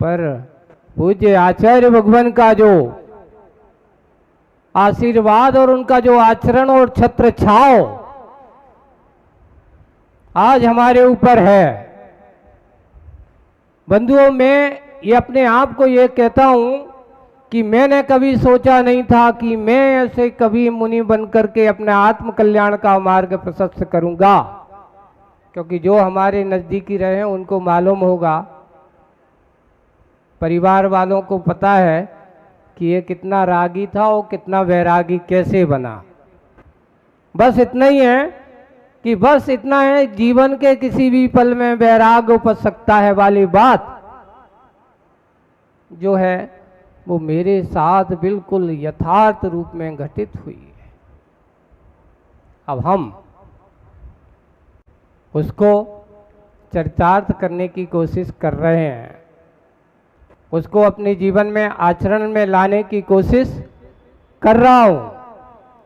पर पूज्य आचार्य भगवान का जो आशीर्वाद और उनका जो आचरण और छत्र छाव आज हमारे ऊपर है। बंधुओं, मैं ये अपने आप को ये कहता हूं कि मैंने कभी सोचा नहीं था कि मैं ऐसे कभी मुनि बनकर के अपने आत्म कल्याण का मार्ग प्रशस्त करूंगा, क्योंकि जो हमारे नजदीकी रहे हैं उनको मालूम होगा, परिवार वालों को पता है कि ये कितना रागी था और कितना वैरागी कैसे बना। बस इतना ही है कि बस इतना है, जीवन के किसी भी पल में वैराग उपज सकता है वाली बात जो है वो मेरे साथ बिल्कुल यथार्थ रूप में घटित हुई है। अब हम उसको चरितार्थ करने की कोशिश कर रहे हैं, उसको अपने जीवन में आचरण में लाने की कोशिश कर रहा हूं,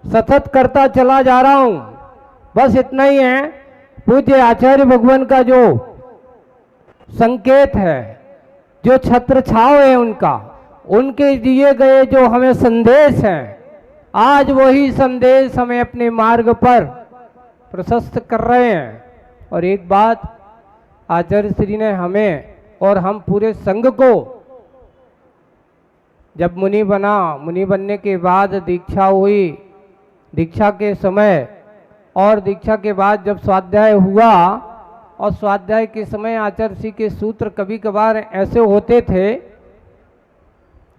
सतत करता चला जा रहा हूं। बस इतना ही है, पूज्य आचार्य भगवान का जो संकेत है, जो छत्र छाव है उनके दिए गए जो हमें संदेश हैं, आज वही संदेश हमें अपने मार्ग पर प्रशस्त कर रहे हैं। और एक बात आचार्य श्री ने हमें और हम पूरे संघ को, जब मुनि बनने के बाद दीक्षा हुई, दीक्षा के समय और दीक्षा के बाद जब स्वाध्याय हुआ, और स्वाध्याय के समय आचार्य श्री के सूत्र कभी कभार ऐसे होते थे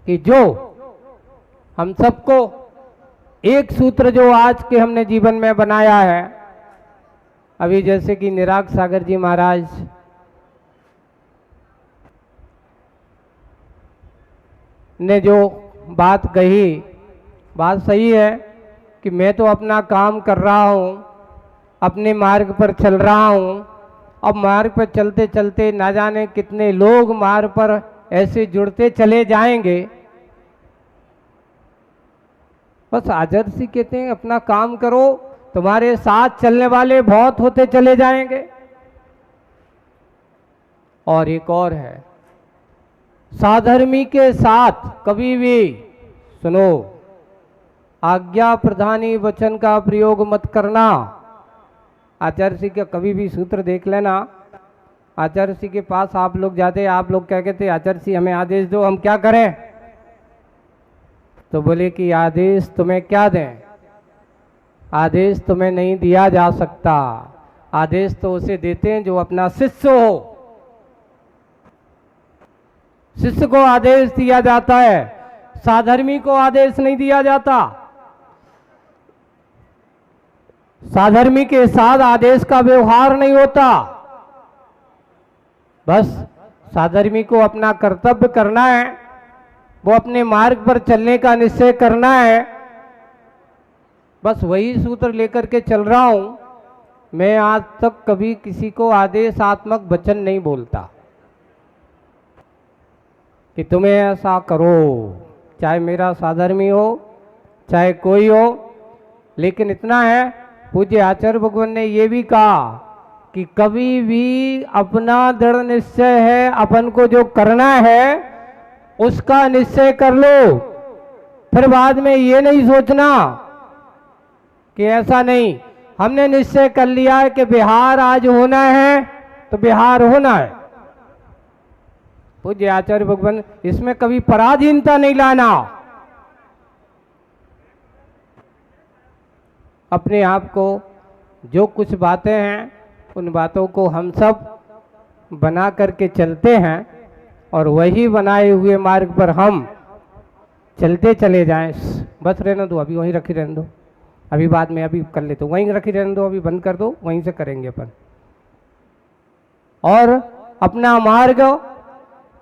कि जो हम सबको एक सूत्र जो आज के हमने जीवन में बनाया है, अभी जैसे कि निराग सागर जी महाराज ने जो बात कही, बात सही है कि मैं तो अपना काम कर रहा हूँ, अपने मार्ग पर चल रहा हूँ। अब मार्ग पर चलते चलते ना जाने कितने लोग मार्ग पर ऐसे जुड़ते चले जाएंगे। बस आचार्य जी कहते हैं अपना काम करो, तुम्हारे साथ चलने वाले बहुत होते चले जाएंगे। और एक और है, साधर्मी के साथ कभी भी सुनो, आज्ञा प्रधानी वचन का प्रयोग मत करना। आचार्य जी का कभी भी सूत्र देख लेना। आचार्य जी के पास आप लोग जाते, आप लोग क्या कहते, आचार्य जी हमें आदेश दो, हम क्या करें? तो बोले कि आदेश तुम्हें क्या दें, आदेश तुम्हें नहीं दिया जा सकता। आदेश तो उसे देते हैं जो अपना शिष्य हो, शिष्य को आदेश दिया जाता है, साधर्मी को आदेश नहीं दिया जाता। साधर्मी के साथ आदेश का व्यवहार नहीं होता। बस साधर्मी को अपना कर्तव्य करना है, वो अपने मार्ग पर चलने का निश्चय करना है। बस वही सूत्र लेकर के चल रहा हूं। मैं आज तक कभी किसी को आदेशात्मक वचन नहीं बोलता कि तुम्हें ऐसा करो, चाहे मेरा साधर्मी हो चाहे कोई हो। लेकिन इतना है, पूज्य आचार्य भगवान ने ये भी कहा कि कभी भी अपना दृढ़ निश्चय है, अपन को जो करना है उसका निश्चय कर लो। फिर बाद में ये नहीं सोचना कि ऐसा नहीं, हमने निश्चय कर लिया है कि बिहार आज होना है तो बिहार होना है। पूज्य आचार्य भगवान इसमें कभी पराधीनता नहीं लाना। अपने आप को जो कुछ बातें हैं उन बातों को हम सब बना करके चलते हैं और वही बनाए हुए मार्ग पर हम चलते चले जाएं। बस रहने दो, अभी वहीं रखी रहने दो, अभी बाद में अभी कर लेते, वहीं रखी रहने दो, अभी बंद कर दो, वहीं से करेंगे अपन। और अपना मार्ग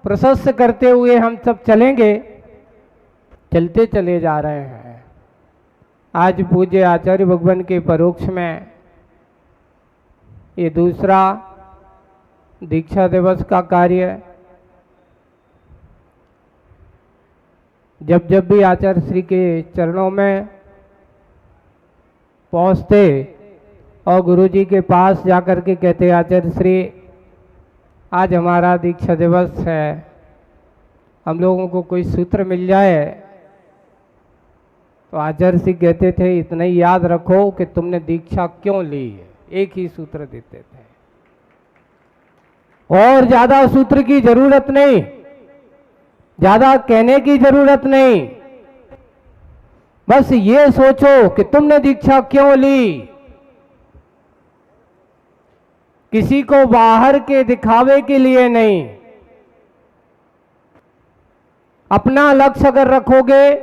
प्रशस्त करते हुए हम सब चलेंगे, चलते चले जा रहे हैं। आज पूज्य आचार्य भगवान के परोक्ष में ये दूसरा दीक्षा दिवस का कार्य। जब जब भी आचार्य श्री के चरणों में पहुंचते और गुरुजी के पास जाकर के कहते, आचार्य श्री आज हमारा दीक्षा दिवस है, हम लोगों को कोई सूत्र मिल जाए तो आचार्य सिंह कहते थे इतना ही याद रखो कि तुमने दीक्षा क्यों ली है, एक ही सूत्र देते थे, और ज्यादा सूत्र की जरूरत नहीं, ज्यादा कहने की जरूरत नहीं, बस ये सोचो कि तुमने दीक्षा क्यों ली। किसी को बाहर के दिखावे के लिए नहीं, अपना लक्ष्य अगर रखोगे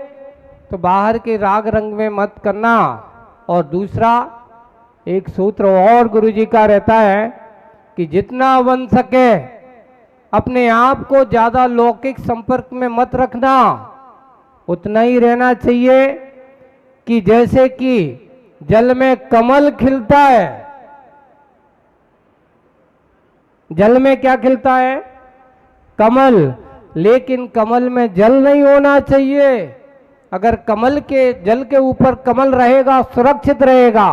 तो बाहर के राग रंग में मत करना। और दूसरा एक सूत्र और गुरुजी का रहता है कि जितना बन सके अपने आप को ज्यादा लौकिक संपर्क में मत रखना, उतना ही रहना चाहिए कि जैसे कि जल में कमल खिलता है, जल में क्या खिलता है, कमल, लेकिन कमल में जल नहीं होना चाहिए। अगर कमल के जल के ऊपर कमल रहेगा सुरक्षित रहेगा,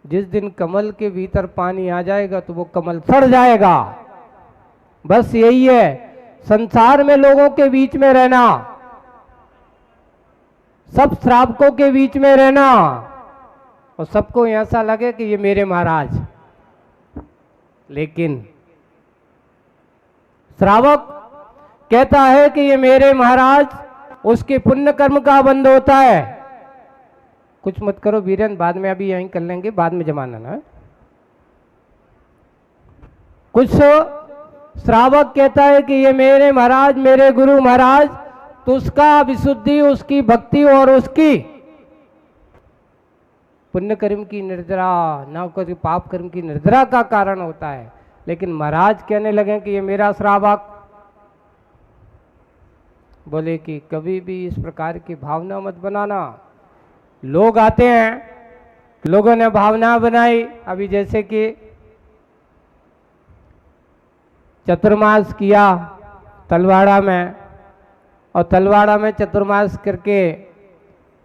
जिस दिन कमल के भीतर पानी आ जाएगा तो वो कमल सड़ जाएगा। बस यही है संसार में लोगों के बीच में रहना, सब श्रावकों के बीच में रहना और सबको ऐसा लगे कि ये मेरे महाराज, लेकिन श्रावक कहता है कि ये मेरे महाराज, उसके पुण्य कर्म का बंध होता है। कुछ मत करो वीरेन, बाद में अभी यहीं कर लेंगे, बाद में जमाना ना। कुछ श्रावक कहता है कि ये मेरे महाराज, मेरे गुरु महाराज, तो उसका विशुद्धि, उसकी भक्ति और उसकी पुण्य कर्म की निर्जरा, ना कोई पाप कर्म की निर्जरा का कारण होता है। लेकिन महाराज कहने लगे कि ये मेरा श्रावक, बोले कि कभी भी इस प्रकार की भावना मत बनाना। लोग आते हैं, लोगों ने भावना बनाई, अभी जैसे कि चतुर्मास किया तलवाड़ा में, और तलवाड़ा में चतुर्मास करके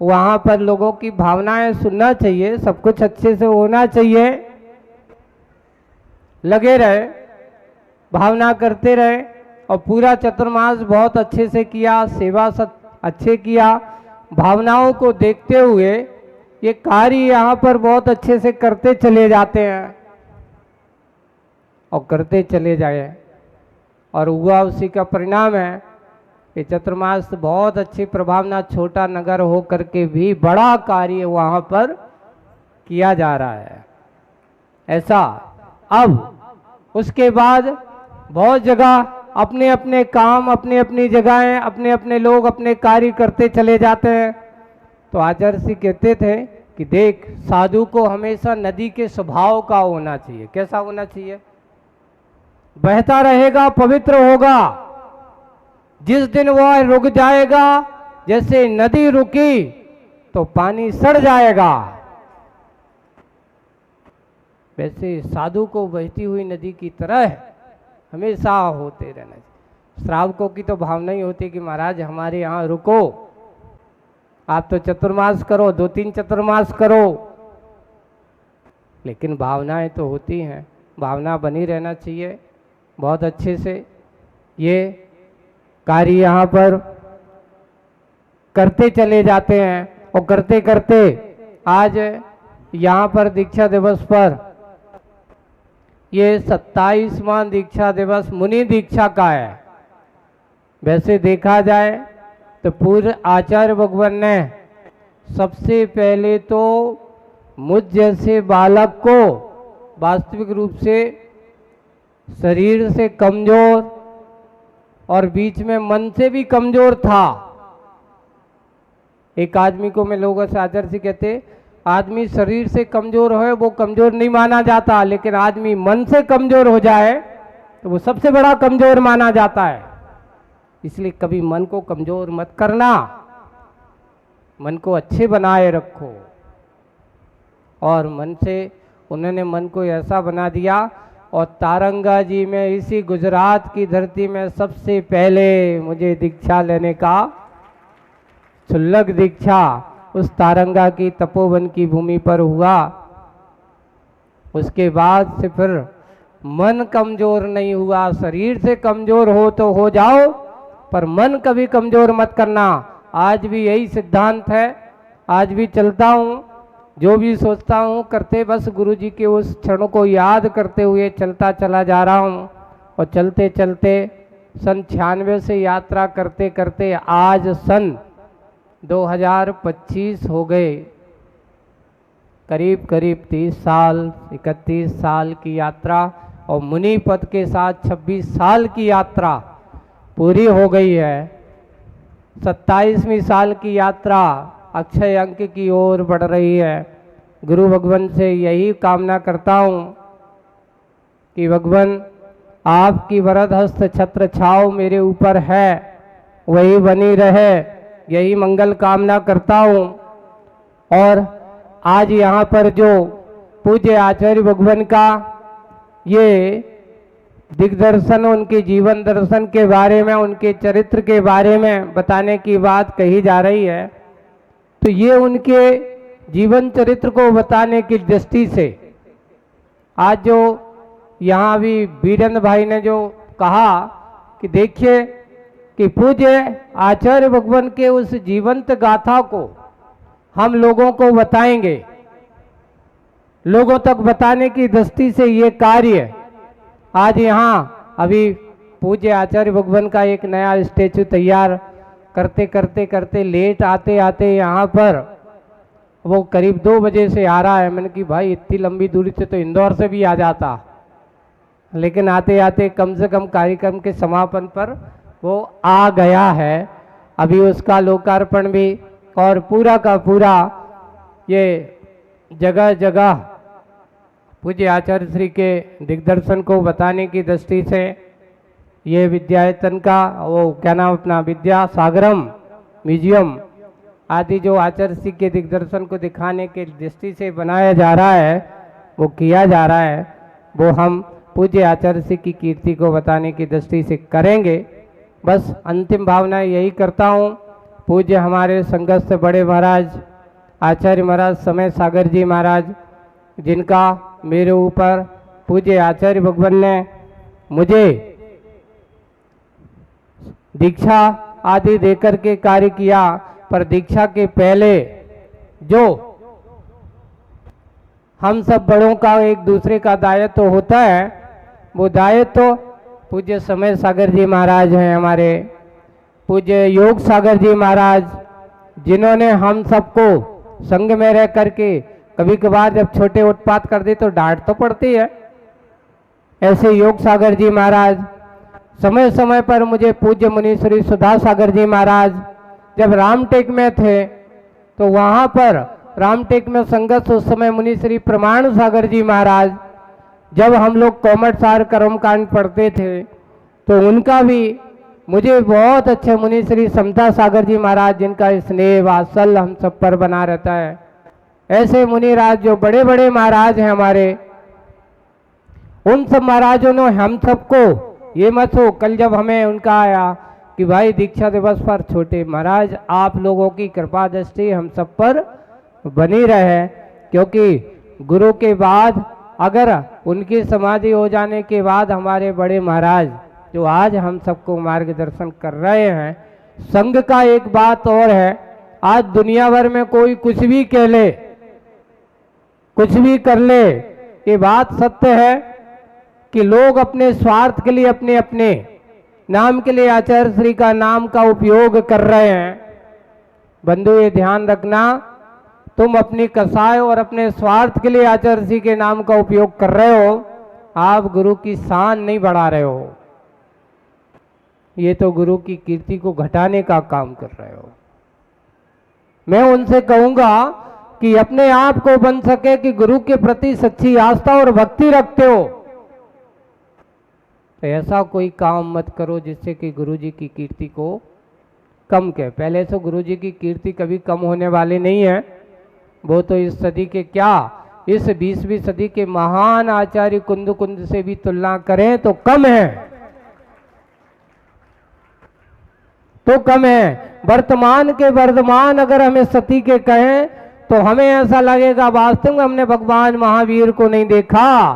वहाँ पर लोगों की भावनाएं सुनना चाहिए, सब कुछ अच्छे से होना चाहिए, लगे रहे, भावना करते रहे और पूरा चतुर्मास बहुत अच्छे से किया, सेवा सब अच्छे किया, भावनाओं को देखते हुए ये कार्य यहाँ पर बहुत अच्छे से करते चले जाते हैं और करते चले जाए, और हुआ उसी का परिणाम है कि चतुर्मास बहुत अच्छी प्रभावना, छोटा नगर हो करके भी बड़ा कार्य वहाँ पर किया जा रहा है। ऐसा अब उसके बाद बहुत जगह अपने अपने काम, अपनी अपनी जगहें, अपने अपने लोग अपने कार्य करते चले जाते हैं। तो आचार्य जी कहते थे कि देख, साधु को हमेशा नदी के स्वभाव का होना चाहिए। कैसा होना चाहिए? बहता रहेगा, पवित्र होगा। जिस दिन वह रुक जाएगा, जैसे नदी रुकी तो पानी सड़ जाएगा, वैसे साधु को बहती हुई नदी की तरह हमेशा होते रहना चाहिए। श्रावकों की तो भावना ही होती कि महाराज हमारे यहाँ रुको, आप तो चतुर्मास करो, 2-3 चतुर्मास करो, लेकिन भावनाएं तो होती हैं, भावना बनी रहना चाहिए बहुत अच्छे से। ये कार्य यहाँ पर करते चले जाते हैं और करते करते आज यहाँ पर दीक्षा दिवस पर ये 27वां दीक्षा दिवस मुनि दीक्षा का है। वैसे देखा जाए तो पूर्व आचार्य भगवान ने सबसे पहले तो मुझ जैसे बालक को वास्तविक रूप से शरीर से कमजोर और बीच में मन से भी कमजोर था, एक आदमी को मैं लोगों से आचार्य से कहते, आदमी शरीर से कमजोर है वो कमजोर नहीं माना जाता, लेकिन आदमी मन से कमजोर हो जाए तो वो सबसे बड़ा कमजोर माना जाता है। इसलिए कभी मन को कमजोर मत करना, मन को अच्छे बनाए रखो। और मन से उन्होंने मन को ऐसा बना दिया, और तारंगा जी में इसी गुजरात की धरती में सबसे पहले मुझे दीक्षा लेने का शुल्लक दीक्षा उस तारंगा की तपोवन की भूमि पर हुआ। उसके बाद से फिर मन कमजोर नहीं हुआ। शरीर से कमजोर हो तो हो जाओ, पर मन कभी कमजोर मत करना। आज भी यही सिद्धांत है, आज भी चलता हूँ, जो भी सोचता हूँ करते बस गुरु जी के उस क्षणों को याद करते हुए चलता चला जा रहा हूँ। और चलते चलते सन 96 से यात्रा करते करते आज सन 2025 हो गए। करीब करीब 30 साल 31 साल की यात्रा और मुनि पद के साथ 26 साल की यात्रा पूरी हो गई है। 27वीं साल की यात्रा अक्षय अंक की ओर बढ़ रही है। गुरु भगवान से यही कामना करता हूँ कि भगवान आपकी वरद हस्त छत्र छाव मेरे ऊपर है, वही बनी रहे, यही मंगल कामना करता हूँ। और आज यहाँ पर जो पूज्य आचार्य भगवान का ये दिग्दर्शन, उनके जीवन दर्शन के बारे में, उनके चरित्र के बारे में बताने की बात कही जा रही है, तो ये उनके जीवन चरित्र को बताने की दृष्टि से आज जो यहाँ भी वीरेंद्र भाई ने जो कहा कि देखिए कि पूज्य आचार्य भगवान के उस जीवंत गाथा को हम लोगों को बताएंगे, लोगों तक बताने की दृष्टि से ये कार्य आज यहाँ अभी पूज्य आचार्य भगवान का एक नया स्टेचू तैयार करते करते करते लेट आते आते यहाँ पर वो करीब 2 बजे से आ रहा है। मैंने कि भाई इतनी लंबी दूरी से तो इंदौर से भी आ जाता, लेकिन आते आते कम से कम कार्यक्रम के समापन पर वो आ गया है। अभी उसका लोकार्पण भी और पूरा का पूरा ये जगह जगह पूज्य आचार्य श्री के दिग्दर्शन को बताने की दृष्टि से ये विद्यायतन का वो क्या नाम अपना विद्या सागरम म्यूजियम आदि जो आचार्य श्री के दिग्दर्शन को दिखाने के दृष्टि से बनाया जा रहा है, वो किया जा रहा है, वो हम पूज्य आचार्य श्री की कीर्ति को बताने की दृष्टि से करेंगे। बस अंतिम भावना यही करता हूँ, पूज्य हमारे संगत से बड़े महाराज आचार्य महाराज समय सागर जी महाराज, जिनका मेरे ऊपर पूज्य आचार्य भगवान ने मुझे दीक्षा आदि देकर के कार्य किया, पर दीक्षा के पहले जो हम सब बड़ों का एक दूसरे का दायित्व तो होता है, वो दायित्व तो पूज्य समय सागर जी महाराज हैं, हमारे पूज्य योग सागर जी महाराज, जिन्होंने हम सबको संग में रह करके कभी कभार जब छोटे उत्पात कर दे तो डांट तो पड़ती है। ऐसे योग सागर जी महाराज, समय समय पर मुझे पूज्य मुनि श्री सुधा सागर जी महाराज जब रामटेक में थे तो वहाँ पर रामटेक में संगत उस समय मुनि श्री प्रमाण सागर जी महाराज, जब हम लोग कोमटसार कर्मकांड पढ़ते थे तो उनका भी मुझे बहुत अच्छे मुनि श्री समता सागर जी महाराज, जिनका स्नेह वात्सल्य हम सब पर बना रहता है। ऐसे मुनि राज जो बड़े बड़े महाराज हैं हमारे, उन सब महाराजों ने हम सबको ये मत हो कल जब हमें उनका आया कि भाई दीक्षा दिवस पर छोटे महाराज आप लोगों की कृपा दृष्टि हम सब पर बनी रहे, क्योंकि गुरु के बाद अगर उनकी समाधि हो जाने के बाद हमारे बड़े महाराज जो आज हम सबको मार्गदर्शन कर रहे हैं, संघ का एक बात और है, आज दुनिया भर में कोई कुछ भी कह ले, कुछ भी कर ले, ये बात सत्य है कि लोग अपने स्वार्थ के लिए अपने अपने नाम के लिए आचार्य श्री का नाम का उपयोग कर रहे हैं। बंधु ये ध्यान रखना, तुम अपनी कसाय और अपने स्वार्थ के लिए आचार्य श्री के नाम का उपयोग कर रहे हो, आप गुरु की शान नहीं बढ़ा रहे हो, ये तो गुरु की कीर्ति को घटाने का काम कर रहे हो। मैं उनसे कहूंगा कि अपने आप को बन सके कि गुरु के प्रति सच्ची आस्था और भक्ति रखते हो, तो ऐसा कोई काम मत करो जिससे कि गुरु जी की कीर्ति को कम के। पहले से गुरु जी की कीर्ति कभी कम होने वाली नहीं है, वो तो इस सदी के क्या, इस 20वीं सदी के महान आचार्य कुंद कुंद से भी तुलना करें तो कम है, तो कम है। वर्तमान के वर्धमान अगर हमें सती के कहें तो हमें ऐसा लगेगा वास्तव में हमने भगवान महावीर को नहीं देखा,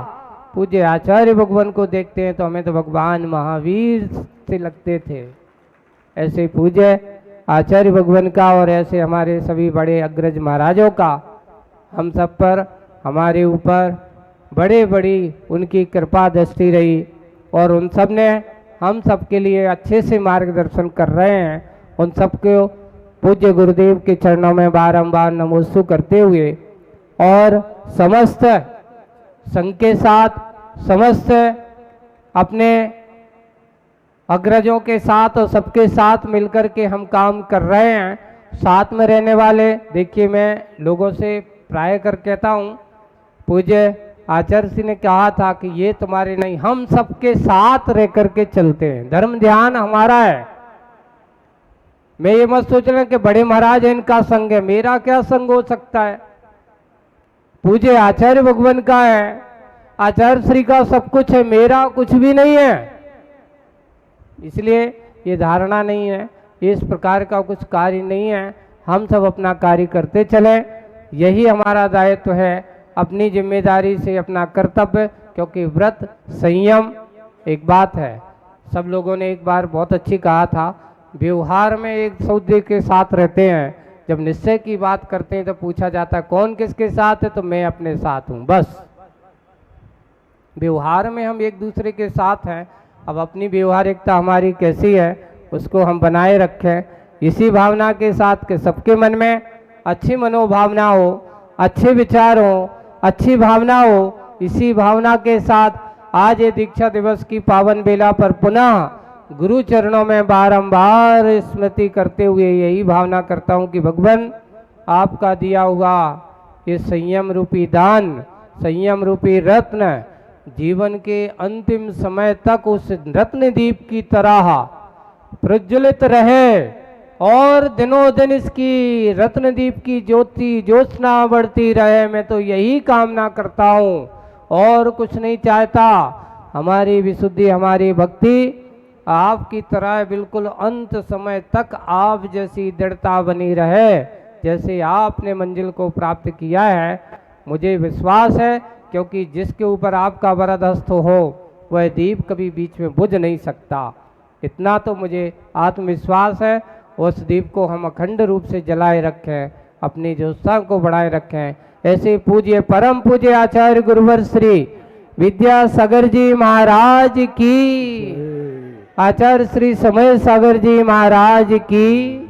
पूज्य आचार्य भगवान को देखते हैं तो हमें तो भगवान महावीर से लगते थे। ऐसे पूज्य आचार्य भगवान का और ऐसे हमारे सभी बड़े अग्रज महाराजों का हम सब पर, हमारे ऊपर बड़े बड़ी उनकी कृपा दृष्टि रही और उन सब ने हम सब के लिए अच्छे से मार्गदर्शन कर रहे हैं। उन सबको पूज्य गुरुदेव के चरणों में बारंबार नमोस्तु करते हुए और समस्त संघ के साथ, समस्त अपने अग्रजों के साथ और सबके साथ मिलकर के हम काम कर रहे हैं। साथ में रहने वाले, देखिए मैं लोगों से प्राय कर कहता हूँ, पूज्य आचार्य जी ने कहा था कि ये तुम्हारे नहीं, हम सबके साथ रह करके चलते हैं, धर्म ध्यान हमारा है। मैं ये मत सोच रहा कि बड़े महाराज है इनका संग है, मेरा क्या संग हो सकता है। पूज्य आचार्य भगवान का है, आचार्य श्री का सब कुछ है, मेरा कुछ भी नहीं है। इसलिए ये धारणा नहीं है, इस प्रकार का कुछ कार्य नहीं है। हम सब अपना कार्य करते चले, यही हमारा दायित्व है, अपनी जिम्मेदारी से अपना कर्तव्य। क्योंकि व्रत संयम एक बात है, सब लोगों ने एक बार बहुत अच्छी कहा था, व्यवहार में एक दूसरे के साथ रहते हैं, जब निश्चय की बात करते हैं तो पूछा जाता है कौन किसके साथ है, तो मैं अपने साथ हूँ बस। व्यवहार में हम एक दूसरे के साथ हैं, अब अपनी व्यवहारिकता हमारी कैसी है उसको हम बनाए रखें, इसी भावना के साथ कि सबके मन में अच्छी मनोभावना हो, अच्छे विचार हो, अच्छी भावना हो। इसी भावना के साथ आज ये दीक्षा दिवस की पावन बेला पर पुनः गुरु चरणों में बारंबार स्मृति करते हुए यही भावना करता हूँ कि भगवान आपका दिया हुआ ये संयम रूपी दान, संयम रूपी रत्न जीवन के अंतिम समय तक उस रत्न दीप की तरह प्रज्वलित रहे और दिनों दिन इसकी रत्न दीप की ज्योति ज्योत्सना बढ़ती रहे। मैं तो यही कामना करता हूँ और कुछ नहीं चाहता। हमारी विशुद्धि, हमारी भक्ति आपकी तरह बिल्कुल अंत समय तक आप जैसी दृढ़ता बनी रहे, जैसे आपने मंजिल को प्राप्त किया है। मुझे विश्वास है, क्योंकि जिसके ऊपर आपका वरद हस्त हो वह दीप कभी बीच में बुझ नहीं सकता। इतना तो मुझे आत्मविश्वास है। उस दीप को हम अखंड रूप से जलाए रखें, अपनी ज्योत्सना को बढ़ाए रखें। ऐसे पूज्य परम पूज्य आचार्य गुरुवर श्री विद्यासागर जी महाराज की, आचार्य श्री समय सागर जी महाराज की।